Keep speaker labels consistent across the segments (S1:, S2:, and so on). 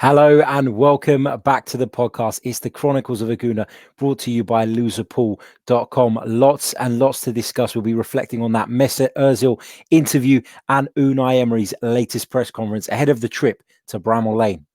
S1: Hello and welcome back to the podcast. It's the Chronicles of a Gooner, brought to you by loserpool.com. Lots and lots to discuss. We'll be reflecting on that Mesut Ozil interview and Unai Emery's latest press conference ahead of the trip to Bramall Lane.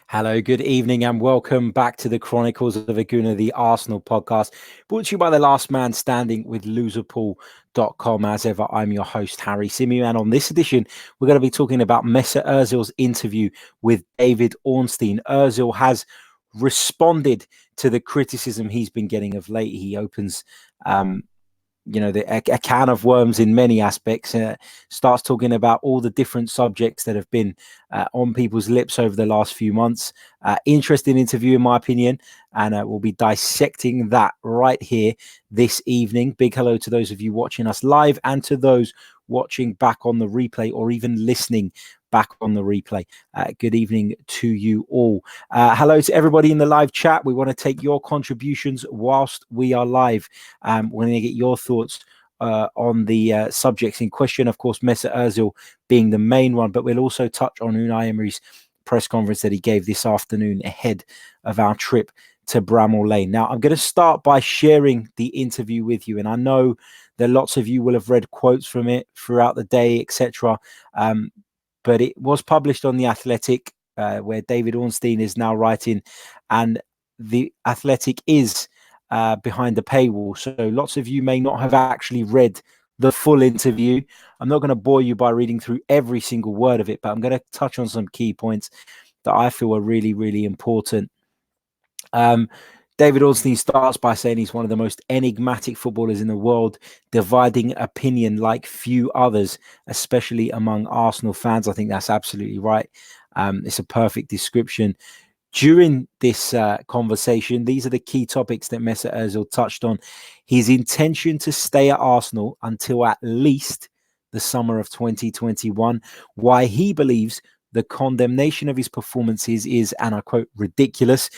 S1: Hello, good evening and welcome back to the Chronicles of a Gooner, the Arsenal podcast, brought to you by the last man standing with loserpool.com. As ever, I'm your host, Harry Symeou, and on this edition, we're going to be talking about Mesut Ozil's interview with David Ornstein. Ozil has responded to the criticism he's been getting of late. He opens a can of worms in many aspects, starts talking about all the different subjects that have been on people's lips over the last few months. Interesting interview, in my opinion, and we'll be dissecting that right here this evening. Big hello to those of you watching us live and to those watching back on the replay or even listening back on the replay. Good evening to you all. Hello to everybody in the live chat. We want to take your contributions whilst we are live. We're going to get your thoughts on the subjects in question. Of course, Mesut Ozil being the main one, but we'll also touch on Unai Emery's press conference that he gave this afternoon ahead of our trip to Bramall Lane. Now, I'm going to start by sharing the interview with you, and I know that lots of you will have read quotes from it throughout the day, etc. But it was published on The Athletic, where David Ornstein is now writing, and The Athletic is behind the paywall. So lots of you may not have actually read the full interview. I'm not going to bore you by reading through every single word of it, but I'm going to touch on some key points that I feel are really, really important. David Ornstein starts by saying he's one of the most enigmatic footballers in the world, dividing opinion like few others, especially among Arsenal fans. I think that's absolutely right. It's a perfect description. During this conversation, these are the key topics that Mesut Ozil touched on. His intention to stay at Arsenal until at least the summer of 2021, why he believes the condemnation of his performances is, and I quote, ridiculous.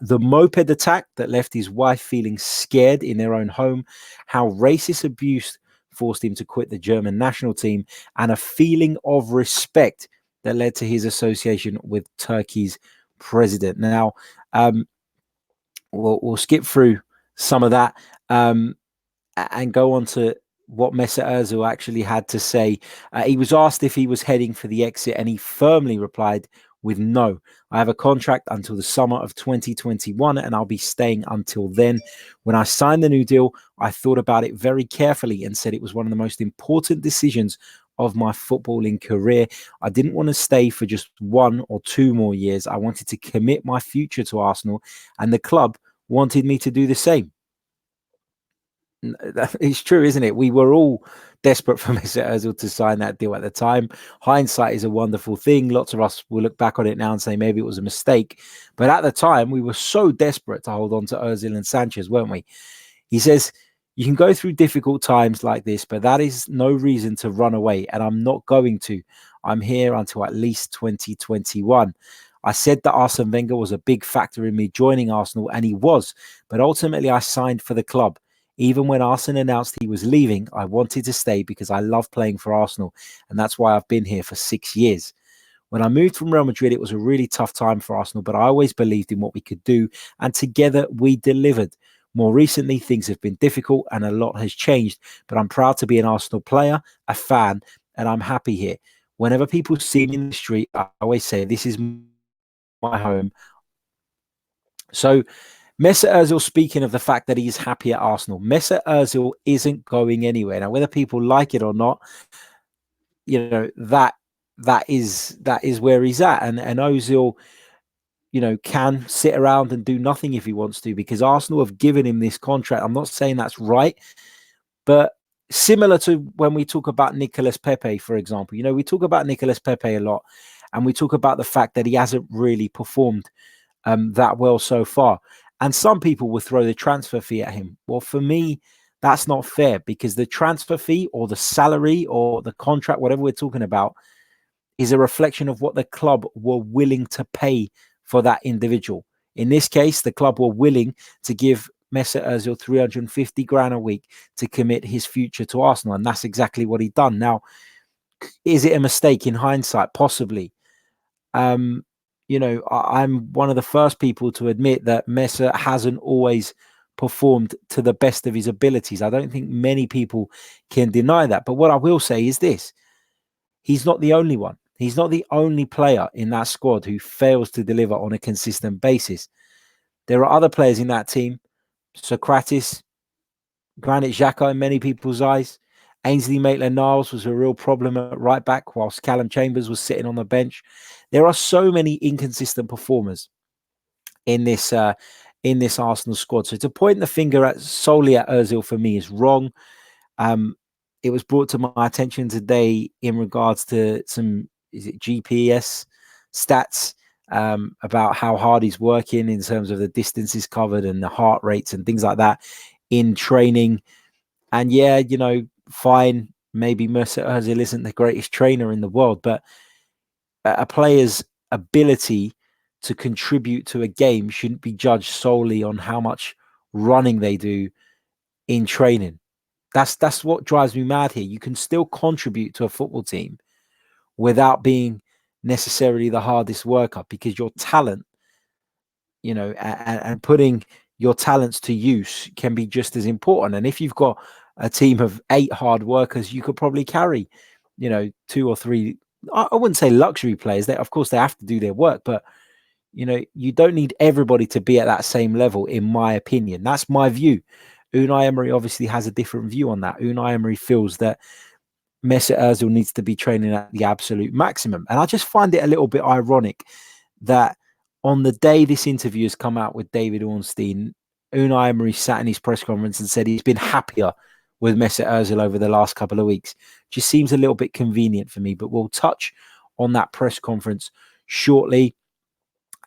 S1: The moped attack that left his wife feeling scared in their own home, how racist abuse forced him to quit the German national team, and a feeling of respect that led to his association with Turkey's president. Now, we'll skip through some of that and go on to what Mesut Ozil actually had to say. He was asked if he was heading for the exit, and he firmly replied with no. I have a contract until the summer of 2021, and I'll be staying until then. When I signed the new deal, I thought about it very carefully and said it was one of the most important decisions of my footballing career. I didn't want to stay for just 1 or 2 more years. I wanted to commit my future to Arsenal, and the club wanted me to do the same. It's true, isn't it? We were all desperate for Mesut Ozil to sign that deal at the time. Hindsight is a wonderful thing. Lots of us will look back on it now and say maybe it was a mistake. But at the time, we were so desperate to hold on to Ozil and Sanchez, weren't we? He says, you can go through difficult times like this, but that is no reason to run away. And I'm not going to. I'm here until at least 2021. I said that Arsene Wenger was a big factor in me joining Arsenal, and he was. But ultimately, I signed for the club. Even when Arsene announced he was leaving, I wanted to stay because I love playing for Arsenal, and that's why I've been here for 6 years. When I moved from Real Madrid, it was a really tough time for Arsenal, but I always believed in what we could do, and together we delivered. More recently, things have been difficult and a lot has changed, but I'm proud to be an Arsenal player, a fan, and I'm happy here. Whenever people see me in the street, I always say, this is my home. So, Mesut Ozil speaking of the fact that he's happy at Arsenal. Mesut Ozil isn't going anywhere. Now, whether people like it or not, you know, that is where he's at. And Ozil, you know, can sit around and do nothing if he wants to, because Arsenal have given him this contract. I'm not saying that's right, but similar to when we talk about Nicolas Pepe, for example, you know, we talk about Nicolas Pepe a lot, and we talk about the fact that he hasn't really performed that well so far. And some people will throw the transfer fee at him. Well, for me, that's not fair, because the transfer fee or the salary or the contract, whatever we're talking about, is a reflection of what the club were willing to pay for that individual. In this case, the club were willing to give Mesut Ozil 350 grand a week to commit his future to Arsenal, and that's exactly what he'd done. Now, is it a mistake in hindsight? Possibly. I'm one of the first people to admit that Mesut hasn't always performed to the best of his abilities. I don't think many people can deny that. But what I will say is this: he's not the only one. He's not the only player in that squad who fails to deliver on a consistent basis. There are other players in that team: Socrates, Granit Xhaka in many people's eyes. Ainsley Maitland-Niles was a real problem at right back whilst Callum Chambers was sitting on the bench. There are so many inconsistent performers in this Arsenal squad. So to point the finger solely at Ozil for me is wrong. It was brought to my attention today in regards to some, is it GPS stats about how hard he's working in terms of the distances covered and the heart rates and things like that in training. And yeah, fine, maybe Mesut Ozil isn't the greatest trainer in the world, but a player's ability to contribute to a game shouldn't be judged solely on how much running they do in training. That's what drives me mad here. You can still contribute to a football team without being necessarily the hardest worker, because your talent, and putting your talents to use can be just as important. And if you've got a team of 8 hard workers, you could probably carry, 2 or 3. I wouldn't say luxury players. Of course, they have to do their work, but you don't need everybody to be at that same level, in my opinion. That's my view. Unai Emery obviously has a different view on that. Unai Emery feels that Mesut Ozil needs to be training at the absolute maximum. And I just find it a little bit ironic that on the day this interview has come out with David Ornstein, Unai Emery sat in his press conference and said he's been happier with Mesut Ozil over the last couple of weeks. Just seems a little bit convenient for me, but we'll touch on that press conference shortly.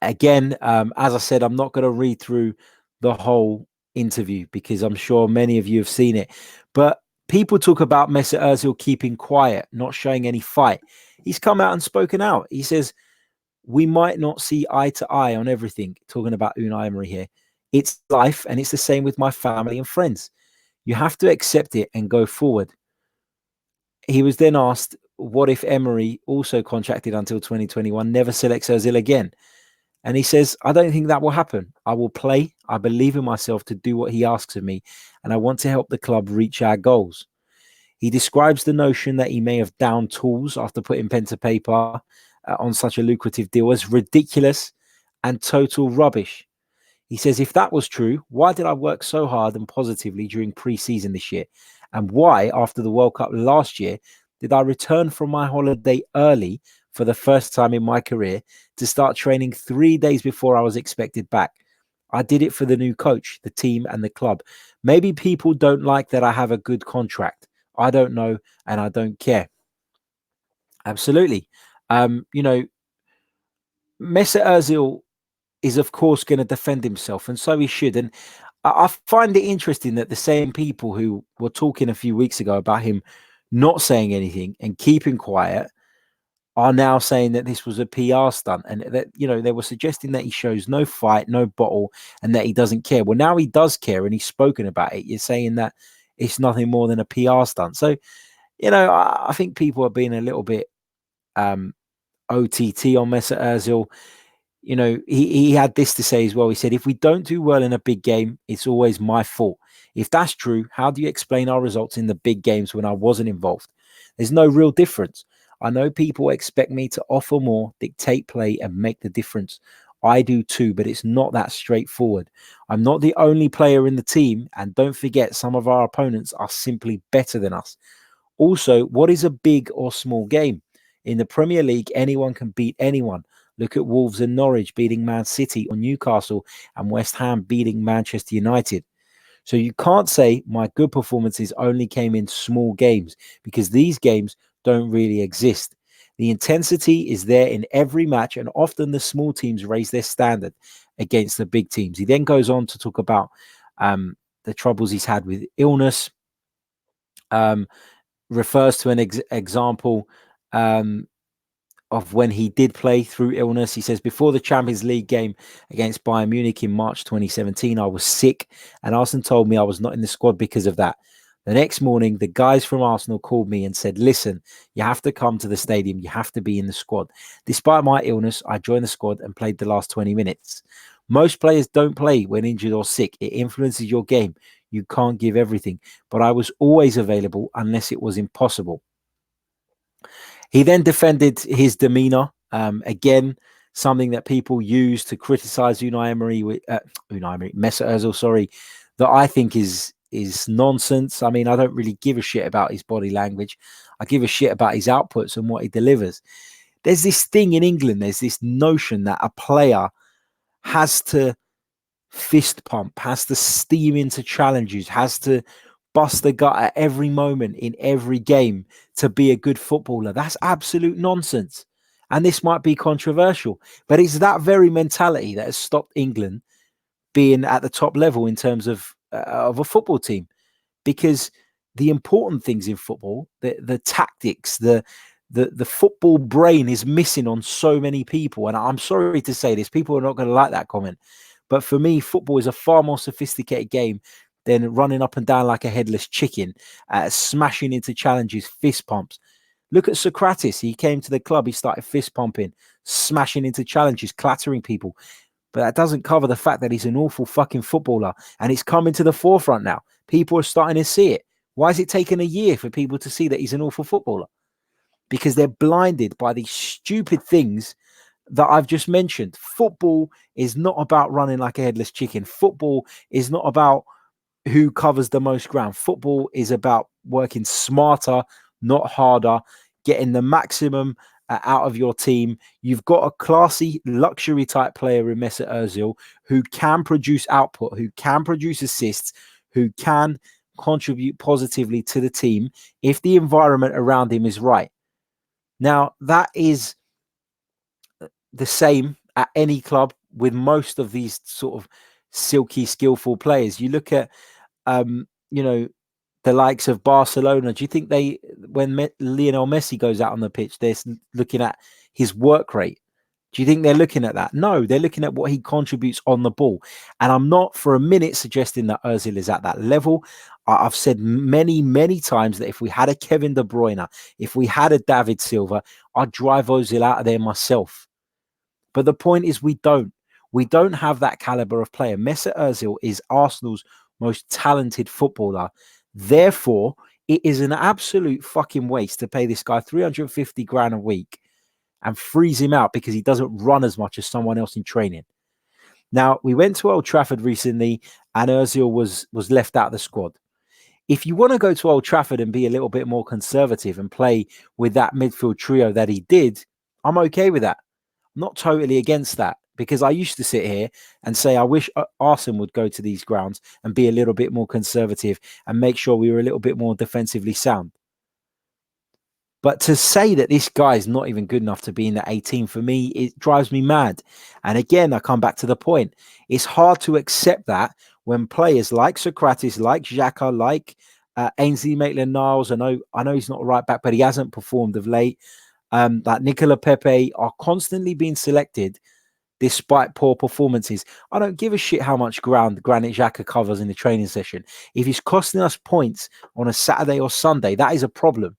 S1: Again, as I said, I'm not going to read through the whole interview because I'm sure many of you have seen it. But people talk about Mesut Ozil keeping quiet, not showing any fight. He's come out and spoken out. He says, we might not see eye to eye on everything, talking about Unai Emery here. It's life, and it's the same with my family and friends. You have to accept it and go forward. He was then asked, what if Emery, also contracted until 2021, never selects Ozil again? And he says, I don't think that will happen. I will play. I believe in myself to do what he asks of me, and I want to help the club reach our goals. He describes the notion that he may have downed tools after putting pen to paper on such a lucrative deal as ridiculous and total rubbish. He says, if that was true, why did I work so hard and positively during pre-season this year? And why, after the World Cup last year, did I return from my holiday early for the first time in my career to start training 3 days before I was expected back? I did it for the new coach, the team, and the club. Maybe people don't like that I have a good contract. I don't know, and I don't care. Absolutely. Mesut Ozil is, of course, going to defend himself, and so he should. And I find it interesting that the same people who were talking a few weeks ago about him not saying anything and keeping quiet are now saying that this was a PR stunt, and that, they were suggesting that he shows no fight, no bottle, and that he doesn't care. Well, now he does care, and he's spoken about it. You're saying that it's nothing more than a PR stunt. So, I think people are being a little bit OTT on Mesut Ozil. He had this to say as well. He said, if we don't do well in a big game, it's always my fault. If that's true, how do you explain our results in the big games when I wasn't involved? There's no real difference. I know people expect me to offer more, dictate play, and make the difference. I do too, but it's not that straightforward. I'm not the only player in the team, and don't forget, some of our opponents are simply better than us. Also, what is a big or small game? In the Premier League, anyone can beat anyone. Look at Wolves and Norwich beating Man City, or Newcastle and West Ham beating Manchester United. So you can't say my good performances only came in small games, because these games don't really exist. The intensity is there in every match, and often the small teams raise their standard against the big teams. He then goes on to talk about the troubles he's had with illness, refers to an example of when he did play through illness. He says, before the Champions League game against Bayern Munich in March 2017, I was sick and Arsenal told me I was not in the squad because of that. The next morning, the guys from Arsenal called me and said, listen, you have to come to the stadium. You have to be in the squad. Despite my illness, I joined the squad and played the last 20 minutes. Most players don't play when injured or sick. It influences your game. You can't give everything. But I was always available unless it was impossible. He then defended his demeanor. Again, something that people use to criticize Unai Emery, Mesut Ozil, sorry, that I think is nonsense. I mean, I don't really give a shit about his body language. I give a shit about his outputs and what he delivers. There's this thing in England, there's this notion that a player has to fist pump, has to steam into challenges, has to bust the gut at every moment in every game to be a good footballer. That's absolute nonsense. And this might be controversial, but it's that very mentality that has stopped England being at the top level in terms of a football team. Because the important things in football, the tactics, the football brain is missing on so many people. And I'm sorry to say this, people are not going to like that comment. But for me, football is a far more sophisticated game than running up and down like a headless chicken, smashing into challenges, fist pumps. Look at Socrates. He came to the club, he started fist pumping, smashing into challenges, clattering people. But that doesn't cover the fact that he's an awful fucking footballer. And it's coming to the forefront now. People are starting to see it. Why is it taking a year for people to see that he's an awful footballer? Because they're blinded by these stupid things that I've just mentioned. Football is not about running like a headless chicken. Football is not about who covers the most ground. Football is about working smarter, not harder, getting the maximum out of your team. You've got a classy luxury type player in Mesut Ozil who can produce output, who can produce assists, who can contribute positively to the team if the environment around him is right. Now, that is the same at any club with most of these sort of silky, skillful players. You look at, the likes of Barcelona. Do you think when Lionel Messi goes out on the pitch, they're looking at his work rate? Do you think they're looking at that? No, they're looking at what he contributes on the ball. And I'm not for a minute suggesting that Ozil is at that level. I've said many, many times that if we had a Kevin De Bruyne, if we had a David Silva, I'd drive Ozil out of there myself. But the point is we don't. We don't have that caliber of player. Mesut Ozil is Arsenal's most talented footballer. Therefore, it is an absolute fucking waste to pay this guy 350 grand a week and freeze him out because he doesn't run as much as someone else in training. Now, we went to Old Trafford recently and Ozil was left out of the squad. If you want to go to Old Trafford and be a little bit more conservative and play with that midfield trio that he did, I'm okay with that. I'm not totally against that because I used to sit here and say I wish Arsenal would go to these grounds and be a little bit more conservative and make sure we were a little bit more defensively sound. But to say that this guy is not even good enough to be in the 18, for me, it drives me mad. And again, I come back to the point. It's hard to accept that when players like Socrates, like Xhaka, like Ainsley Maitland-Niles, I know he's not a right back, but he hasn't performed of late, that Nicola Pepe are constantly being selected despite poor performances. I don't give a shit how much ground Granit Xhaka covers in the training session. If he's costing us points on a Saturday or Sunday, that is a problem.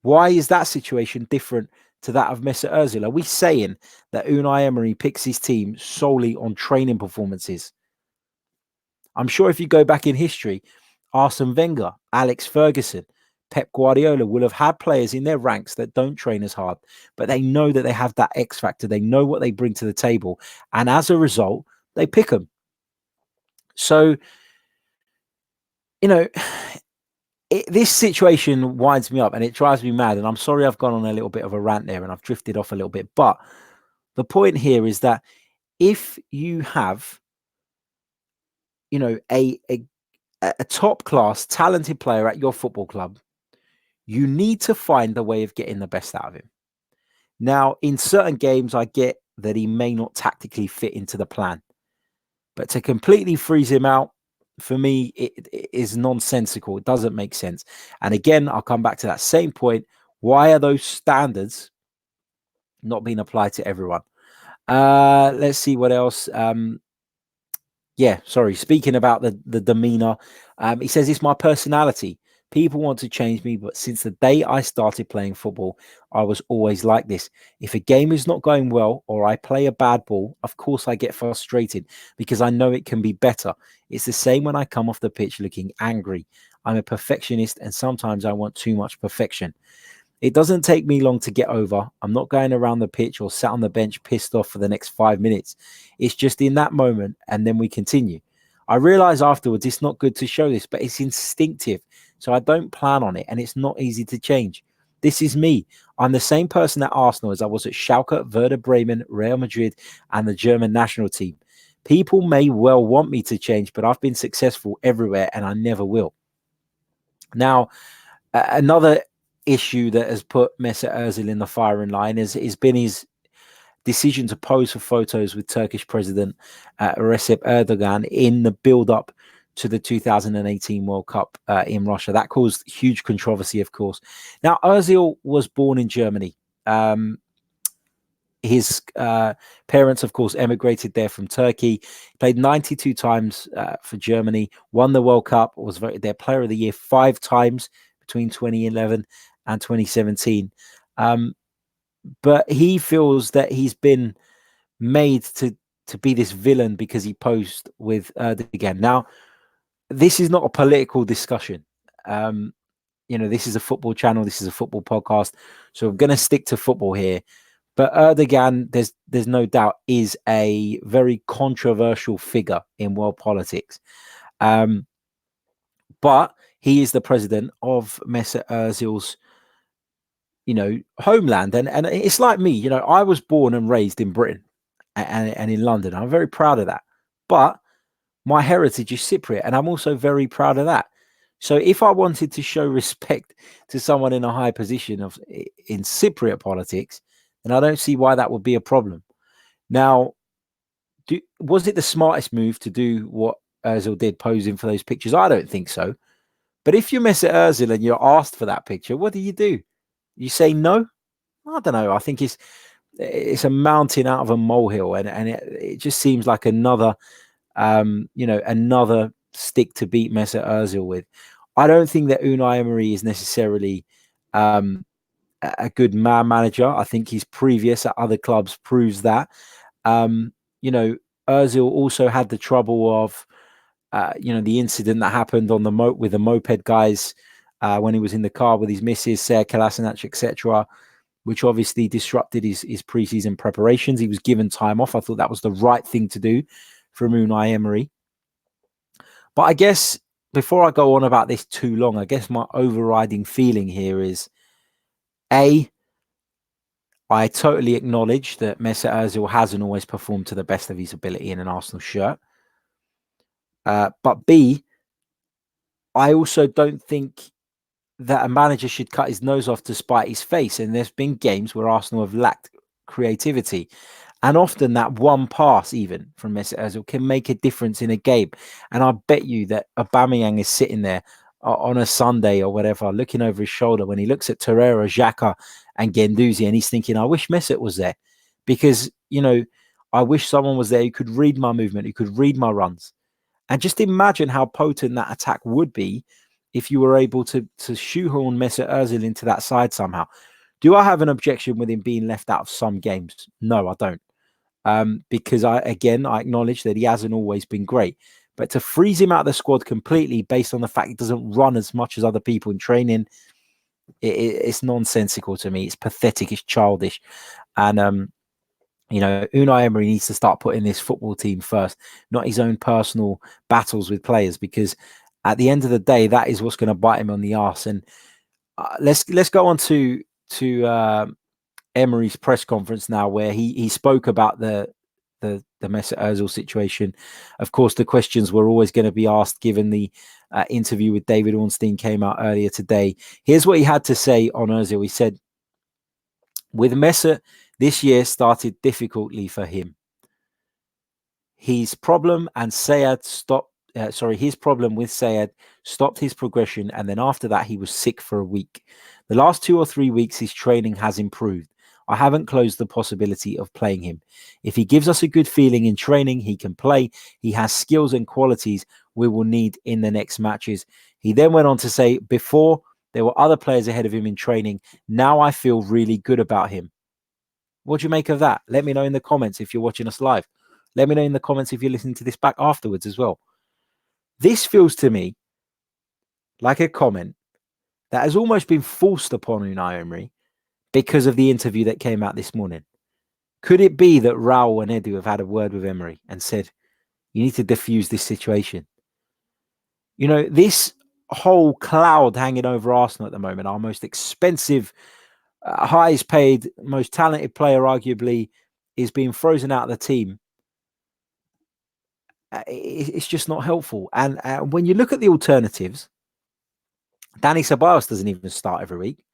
S1: Why is that situation different to that of Mesut Ozil? Are we saying that Unai Emery picks his team solely on training performances? I'm sure if you go back in history, Arsene Wenger, Alex Ferguson, Pep Guardiola will have had players in their ranks that don't train as hard, but they know that they have that X factor. They know what they bring to the table. And as a result, they pick them. So, this situation winds me up and it drives me mad. And I'm sorry I've gone on a little bit of a rant there and I've drifted off a little bit. But the point here is that if you have, a top class talented player at your football club, you need to find a way of getting the best out of him. Now, in certain games, I get that he may not tactically fit into the plan. But to completely freeze him out, for me, it is nonsensical. It doesn't make sense. And again, I'll come back to that same point. Why are those standards not being applied to everyone? Let's see what else. Speaking about the demeanor, he says it's my personality. People want to change me, but since the day I started playing football, I was always like this. If a game is not going well or I play a bad ball, of course I get frustrated because I know it can be better. It's the same when I come off the pitch looking angry. I'm a perfectionist and sometimes I want too much perfection. It doesn't take me long to get over. I'm not going around the pitch or sat on the bench pissed off for the next 5 minutes. It's just in that moment and then we continue. I realize afterwards it's not good to show this, but it's instinctive. So I don't plan on it and it's not easy to change. This is me. I'm the same person at Arsenal as I was at Schalke, Werder Bremen, Real Madrid, and the German national team. People may well want me to change, but I've been successful everywhere and I never will. Now, another issue that has put Mesut Ozil in the firing line has been his decision to pose for photos with Turkish President Recep Erdogan in the build-up to the 2018 World Cup in Russia. That caused huge controversy, of course. Now, Ozil was born in Germany. His parents, of course, emigrated there from Turkey. He played 92 times for Germany, won the World Cup, was voted their Player of the Year 5 times between 2011 and 2017. But he feels that he's been made to be this villain because he posed with Erdogan. Now, this is not a political discussion. This is a football channel. This is a football podcast. So I'm going to stick to football here. But Erdogan, there's no doubt, is a very controversial figure in world politics. But he is the president of Mesut Ozil's, homeland. And it's like me, I was born and raised in Britain and in London. I'm very proud of that. But my heritage is Cypriot, and I'm also very proud of that. So if I wanted to show respect to someone in a high position in Cypriot politics, then I don't see why that would be a problem. Now, was it the smartest move to do what Ozil did, posing for those pictures? I don't think so. But if you're Mesut Ozil and you're asked for that picture, what do? You say no? I don't know. I think it's a mountain out of a molehill, and it just seems like another another stick to beat Mesut Ozil with. I don't think that Unai Emery is necessarily a good man manager. I think his previous at other clubs proves that. Ozil also had the trouble of the incident that happened on with the moped guys when he was in the car with his missus, Sarah Kolasinac, etc., which obviously disrupted his preseason preparations. He was given time off. I thought that was the right thing to do from Unai Emery. But I guess before I go on about this too long, I guess my overriding feeling here is, I totally acknowledge that Mesut Ozil hasn't always performed to the best of his ability in an Arsenal shirt. But B, I also don't think that a manager should cut his nose off to spite his face. And there's been games where Arsenal have lacked creativity. And often that one pass, even from Mesut Ozil, can make a difference in a game. And I bet you that Aubameyang is sitting there on a Sunday or whatever, looking over his shoulder when he looks at Torreira, Xhaka, and Guendouzi, and he's thinking, I wish Mesut was there. Because, I wish someone was there who could read my movement, who could read my runs. And just imagine how potent that attack would be if you were able to shoehorn Mesut Ozil into that side somehow. Do I have an objection with him being left out of some games? No, I don't. Because I acknowledge that he hasn't always been great. But to freeze him out of the squad completely based on the fact he doesn't run as much as other people in training, it's nonsensical to me. It's pathetic. It's childish. And, Unai Emery needs to start putting this football team first, not his own personal battles with players, because at the end of the day, that is what's going to bite him on the arse. And let's go on to Emery's press conference now, where he spoke about the Mesut Ozil situation. Of course, the questions were always going to be asked, given the interview with David Ornstein came out earlier today. Here's what he had to say on Ozil. He said, with Mesut, this year started difficultly for him. His problem and Sayed his problem with Sayed stopped his progression, and then after that, he was sick for a week. The last 2 or 3 weeks, his training has improved. I haven't closed the possibility of playing him. If he gives us a good feeling in training, he can play. He has skills and qualities we will need in the next matches. He then went on to say, before, there were other players ahead of him in training. Now I feel really good about him. What do you make of that? Let me know in the comments if you're watching us live. Let me know in the comments if you're listening to this back afterwards as well. This feels to me like a comment that has almost been forced upon Unai Emery because of the interview that came out this morning. Could it be that Raul and Edu have had a word with Emery and said, you need to diffuse this situation? You know, this whole cloud hanging over Arsenal at the moment, our most expensive, highest paid, most talented player arguably, is being frozen out of the team. It's just not helpful. And when you look at the alternatives, Dani Ceballos doesn't even start every week.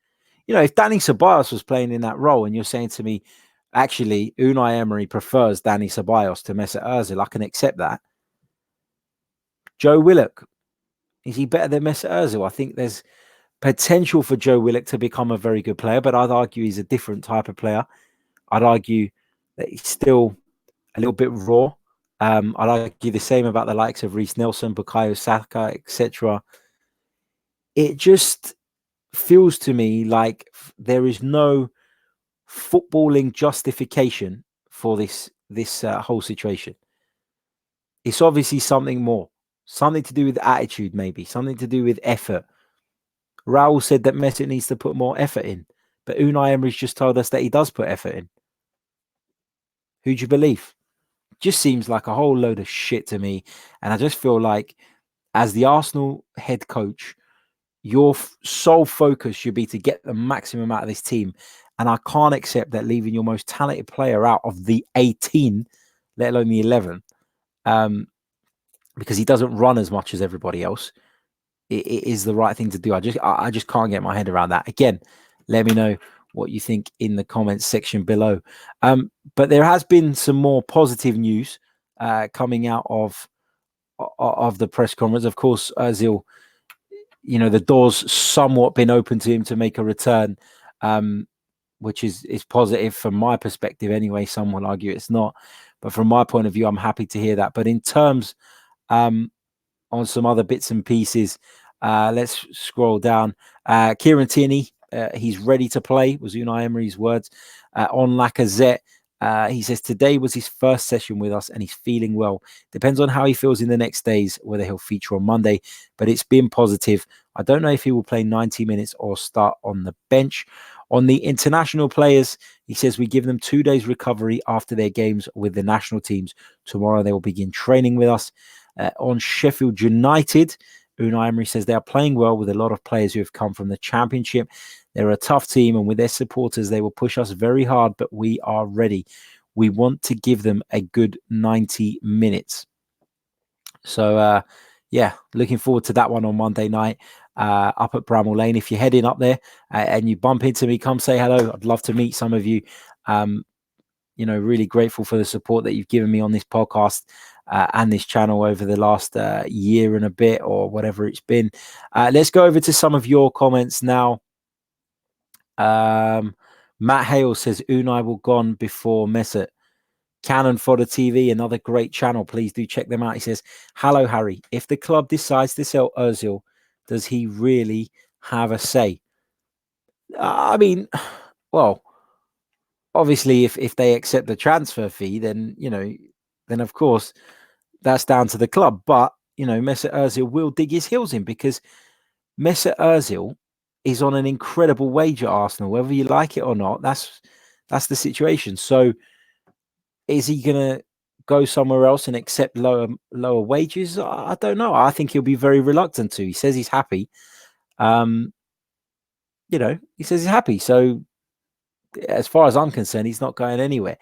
S1: You know, if Dani Ceballos was playing in that role and you're saying to me, actually, Unai Emery prefers Dani Ceballos to Mesut Ozil, I can accept that. Joe Willock, is he better than Mesut Ozil? I think there's potential for Joe Willock to become a very good player, but I'd argue he's a different type of player. I'd argue that he's still a little bit raw. I'd argue the same about the likes of Reece Nelson, Bukayo Saka, etc. It just feels to me like there is no footballing justification for this whole situation. It's obviously something more, something to do with attitude, maybe something to do with effort. Raul said that Mesut needs to put more effort in, but Unai Emery's just told us that he does put effort in. Who do you believe? Just seems like a whole load of shit to me, and I just feel like, as the Arsenal head coach, your sole focus should be to get the maximum out of this team. And I can't accept that leaving your most talented player out of the 18, let alone the 11, because he doesn't run as much as everybody else, it is the right thing to do. I just can't get my head around that. Again, let me know what you think in the comments section below. But there has been some more positive news coming out of the press conference. Of course, Ozil, you know, the door's somewhat been open to him to make a return, which is positive from my perspective anyway. Some will argue it's not, but from my point of view, I'm happy to hear that. But in terms on some other bits and pieces, let's scroll down. Kieran Tierney, he's ready to play, was Unai Emery's words. On Lacazette, he says today was his first session with us and he's feeling well. Depends on how he feels in the next days, whether he'll feature on Monday, but it's been positive. I don't know if he will play 90 minutes or start on the bench. On the international players, he says we give them 2 days recovery after their games with the national teams. Tomorrow they will begin training with us. On Sheffield United, Unai Emery says they are playing well with a lot of players who have come from the Championship. They're a tough team, and with their supporters, they will push us very hard, but we are ready. We want to give them a good 90 minutes. So, yeah, looking forward to that one on Monday night up at Bramall Lane. If you're heading up there and you bump into me, come say hello. I'd love to meet some of you. You know, really grateful for the support that you've given me on this podcast and this channel over the last year and a bit or whatever it's been. Let's go over to some of your comments now. Matt Hale says Unai will gone before Mesut. Cannon Fodder TV, another great channel. Please do check them out. He says, hello, Harry. If the club decides to sell Ozil, does he really have a say? I mean, well, obviously, if they accept the transfer fee, then, you know, then of course that's down to the club. But, you know, Mesut Ozil will dig his heels in because Mesut Ozil is on an incredible wage at Arsenal, whether you like it or not. That's the situation. So is he going to go somewhere else and accept lower wages? I don't know. I think he'll be very reluctant to. He says he's happy. You know, he says he's happy. So as far as I'm concerned, he's not going anywhere.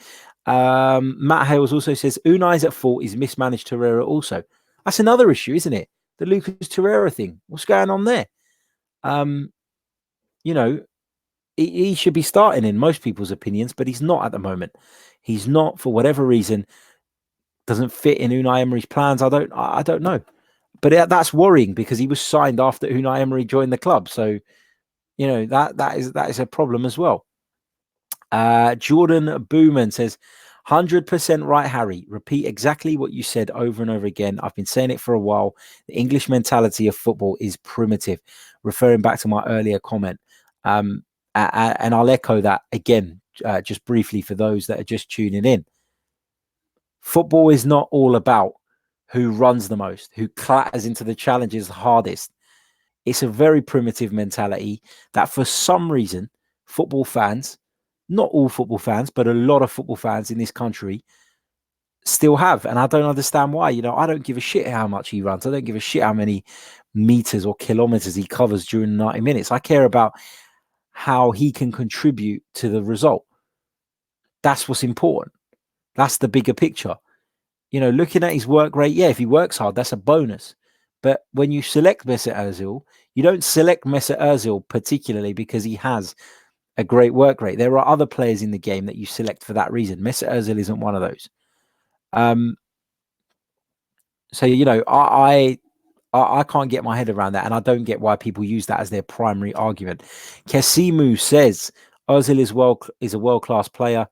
S1: Matt Hales also says Unai's at fault. He's mismanaged Torreira also. That's another issue, isn't it? The Lucas Torreira thing. What's going on there? You know, he should be starting in most people's opinions, but he's not at the moment. He's not, for whatever reason, doesn't fit in Unai Emery's plans. I don't know. But that's worrying because he was signed after Unai Emery joined the club. So, that is a problem as well. Jordan Booman says, 100% right, Harry. Repeat exactly what you said over and over again. I've been saying it for a while. The English mentality of football is primitive, referring back to my earlier comment. And I'll echo that again, just briefly for those that are just tuning in. Football is not all about who runs the most, who clatters into the challenges hardest. It's a very primitive mentality that for some reason, football fans, not all football fans, but a lot of football fans in this country still have. And I don't understand why. I don't give a shit how much he runs. I don't give a shit how many meters or kilometers he covers during 90 minutes. I care about how he can contribute to the result. That's what's important. That's the bigger picture. Looking at his work rate, if he works hard, that's a bonus. But when you select Mesut Ozil, you don't select Mesut Ozil particularly because he has a great work rate. There are other players in the game that you select for that reason. Mesut Ozil isn't one of those. So, I can't get my head around that, and I don't get why people use that as their primary argument. Symeou says Ozil is a world-class player,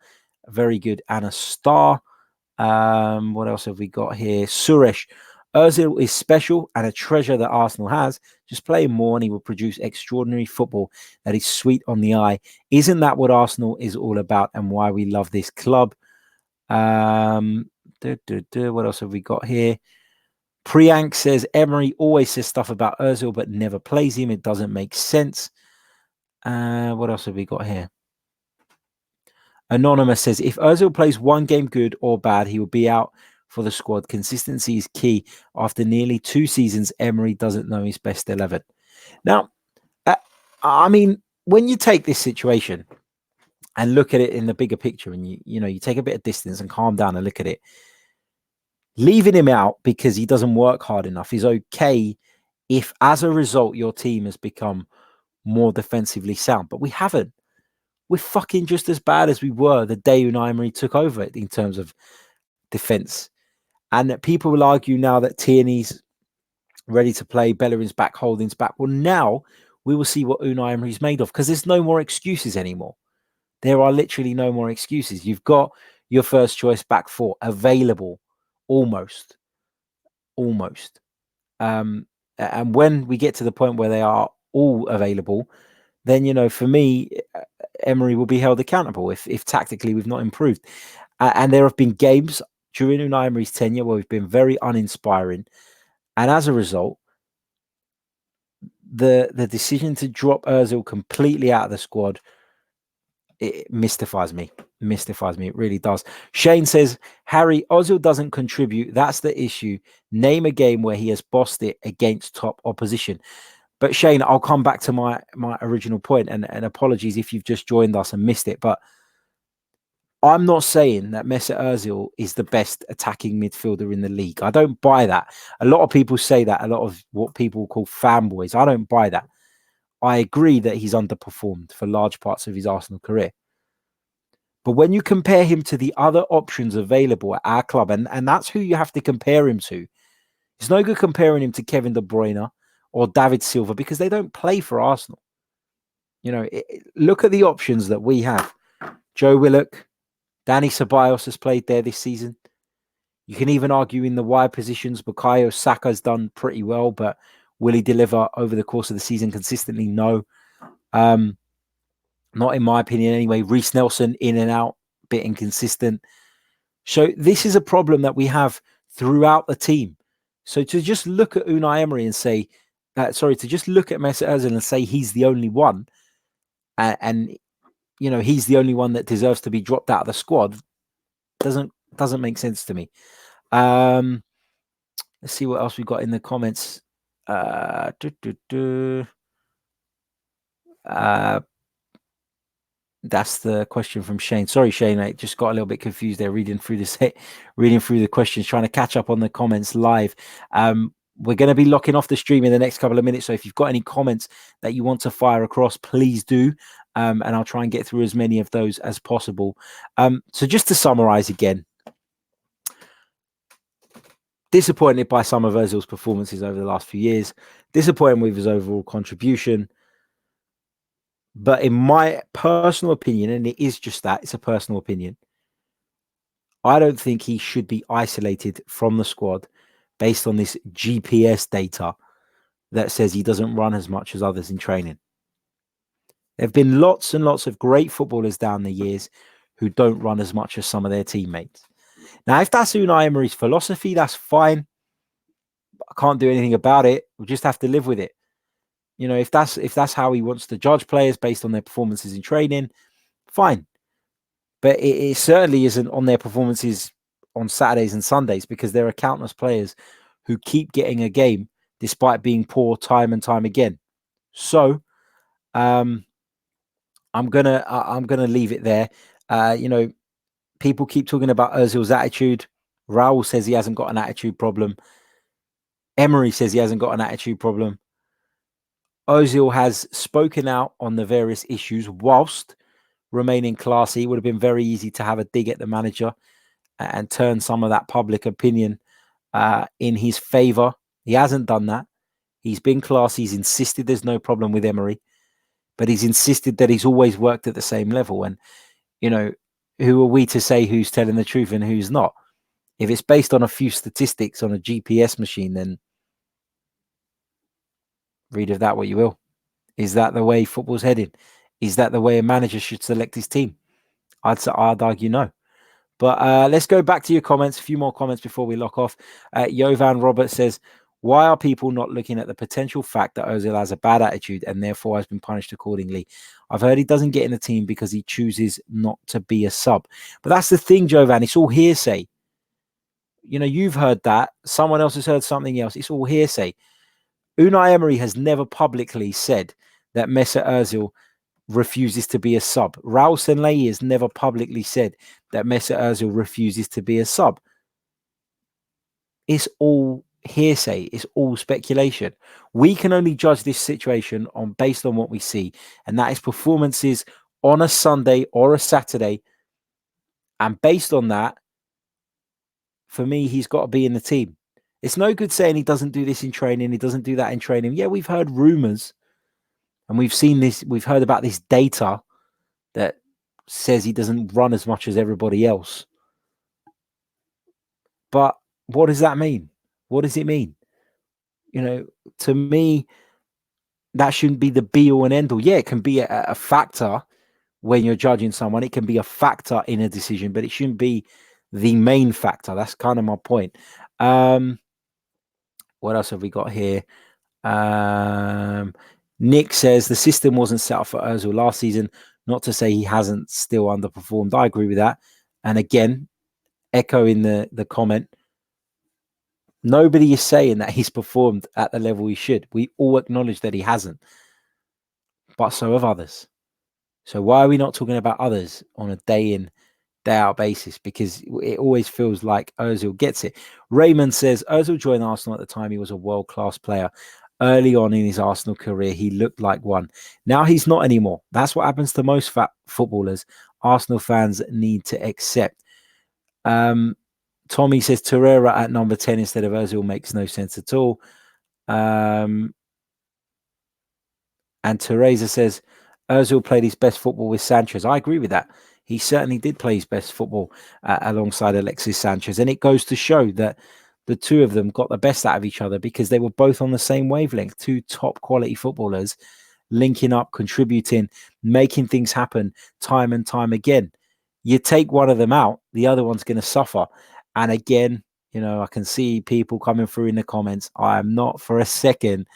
S1: very good and a star. What else have we got here? Suresh, Ozil is special and a treasure that Arsenal has. Just play him more and he will produce extraordinary football that is sweet on the eye. Isn't that what Arsenal is all about and why we love this club? What else have we got here? Priyank says Emery always says stuff about Ozil but never plays him. It doesn't make sense. What else have we got here? Anonymous says, if Ozil plays one game good or bad, he will be out for the squad. Consistency is key. After nearly 2 seasons, Emery doesn't know his best 11. Now, when you take this situation and look at it in the bigger picture and you take a bit of distance and calm down and look at it, leaving him out because he doesn't work hard enough is okay if as a result your team has become more defensively sound. But we haven't. We're fucking just as bad as we were the day Unai Emery took over it in terms of defence. And people will argue now that Tierney's ready to play, Bellerin's back, Holding's back. Well, now we will see what Unai Emery's made of because there's no more excuses anymore. There are literally no more excuses. You've got your first choice back four available, almost. And when we get to the point where they are all available, then, for me, Emery will be held accountable if tactically we've not improved. And there have been games during Unai Emery's tenure where we've been very uninspiring. And as a result, the decision to drop Ozil completely out of the squad, it mystifies me. It really does. Shane says, Harry, Ozil doesn't contribute. That's the issue. Name a game where he has bossed it against top opposition. But Shane, I'll come back to my original point, and apologies if you've just joined us and missed it. But I'm not saying that Mesut Ozil is the best attacking midfielder in the league. I don't buy that. A lot of people say that, a lot of what people call fanboys. I don't buy that. I agree that he's underperformed for large parts of his Arsenal career. But when you compare him to the other options available at our club, and that's who you have to compare him to, it's no good comparing him to Kevin De Bruyne or David Silva because they don't play for Arsenal. Look at the options that we have. Joe Willock, Danny Ceballos has played there this season. You can even argue in the wide positions, Bukayo Saka's done pretty well, but will he deliver over the course of the season consistently? No. Not in my opinion anyway. Reece Nelson in and out, bit inconsistent. So this is a problem that we have throughout the team. So to just look at Unai Emery and say, to just look at Mesut Ozil and say he's the only one, and he's the only one that deserves to be dropped out of the squad, doesn't make sense to me. Let's see what else we got in the comments. That's the question from Shane. Sorry, Shane, I just got a little bit confused there reading through the questions, trying to catch up on the comments live. We're going to be locking off the stream in the next couple of minutes. So if you've got any comments that you want to fire across, please do. And I'll try and get through as many of those as possible. So just to summarize again, Disappointed by some of Ozil's performances over the last few years. Disappointed with his overall contribution. But in my personal opinion, and it is just that, it's a personal opinion, I don't think he should be isolated from the squad based on this GPS data that says he doesn't run as much as others in training. There have been lots and lots of great footballers down the years who don't run as much as some of their teammates. Now, if that's Unai Emery's philosophy, that's fine. I can't do anything about it. We'll just have to live with it. You know, if that's how he wants to judge players based on their performances in training, fine. But it certainly isn't on their performances on Saturdays and Sundays, because there are countless players who keep getting a game despite being poor time and time again. So I'm gonna leave it there. You know, people keep talking about Ozil's attitude. Raul says he hasn't got an attitude problem. Emery says he hasn't got an attitude problem. Ozil has spoken out on the various issues whilst remaining classy. It would have been very easy to have a dig at the manager and turn some of that public opinion in his favour. He hasn't done that. He's been classy. He's insisted there's no problem with Emery, but he's insisted that he's always worked at the same level. And, you know, who are we to say who's telling the truth and who's not? If it's based on a few statistics on a GPS machine, then read of that what you will. Is that the way football's heading? Is that the way a manager should select his team? I'd argue no. But let's go back to your comments. A few more comments before we lock off. Jovan Robert says, why are people not looking at the potential fact that Ozil has a bad attitude and therefore has been punished accordingly? I've heard he doesn't get in the team because he chooses not to be a sub. But that's the thing, Jovan. It's all hearsay. You know, you've heard that. Someone else has heard something else. It's all hearsay. Unai Emery has never publicly said that Mesut Ozil refuses to be a sub. Raul Senlei has never publicly said that Mesut Ozil refuses to be a sub. It's all hearsay. It's all speculation. We can only judge this situation based on what we see, and that is performances on a Sunday or a Saturday. And based on that, for me, he's got to be in the team. It's no good saying he doesn't do this in training, he doesn't do that in training. Yeah, we've heard rumors and we've seen this, we've heard about this data that says he doesn't run as much as everybody else. But what does that mean? What does it mean? You know, to me, that shouldn't be the be all and end all. Yeah, it can be a factor when you're judging someone. It can be a factor in a decision, but it shouldn't be the main factor. That's kind of my point. What else have we got here? Nick says the system wasn't set up for Ozil last season. Not to say he hasn't still underperformed. I agree with that. And again, echoing the comment, nobody is saying that he's performed at the level he should. We all acknowledge that he hasn't. But so have others. So why are we not talking about others on a day in, day out basis? Because it always feels like Ozil gets it. Raymond says, Ozil joined Arsenal at the time he was a world-class player. Early on in his Arsenal career, he looked like one. Now he's not anymore. That's what happens to most footballers. Arsenal fans need to accept. Tommy says, Torreira at number 10 instead of Ozil makes no sense at all. And Teresa says, Ozil played his best football with Sanchez. I agree with that. He certainly did play his best football alongside Alexis Sanchez. And it goes to show that the two of them got the best out of each other because they were both on the same wavelength. Two top quality footballers linking up, contributing, making things happen time and time again. You take one of them out, the other one's going to suffer. And again, you know, I can see people coming through in the comments. I am not for a second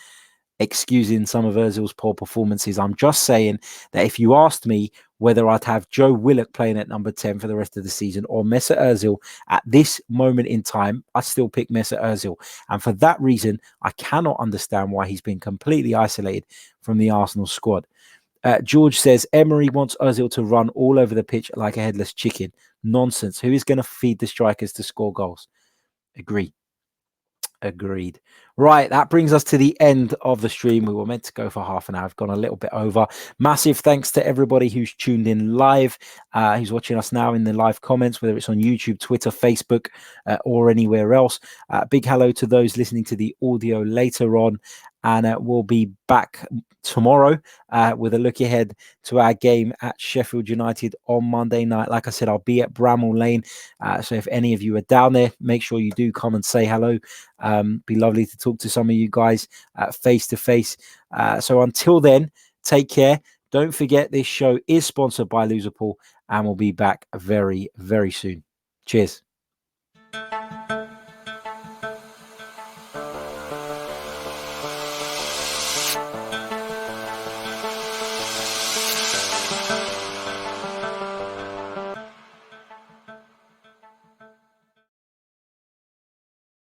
S1: excusing some of Ozil's poor performances. I'm just saying that if you asked me whether I'd have Joe Willock playing at number 10 for the rest of the season or Mesut Ozil at this moment in time, I still pick Mesut Ozil. And for that reason, I cannot understand why he's been completely isolated from the Arsenal squad. George says, Emery wants Ozil to run all over the pitch like a headless chicken. Nonsense. Who is going to feed the strikers to score goals? Agree. Agreed. Right, that brings us to the end of the stream. We were meant to go for half an hour. I've gone a little bit over. Massive thanks to everybody who's tuned in live, who's watching us now in the live comments, whether it's on YouTube, Twitter, Facebook, or anywhere else. Big hello to those listening to the audio later on. And we'll be back tomorrow with a look ahead to our game at Sheffield United on Monday night. Like I said, I'll be at Bramall Lane. So if any of you are down there, make sure you do come and say hello. Be lovely to talk to some of you guys face to face. So until then, take care. Don't forget this show is sponsored by Loserpool, and we'll be back very, very soon. Cheers.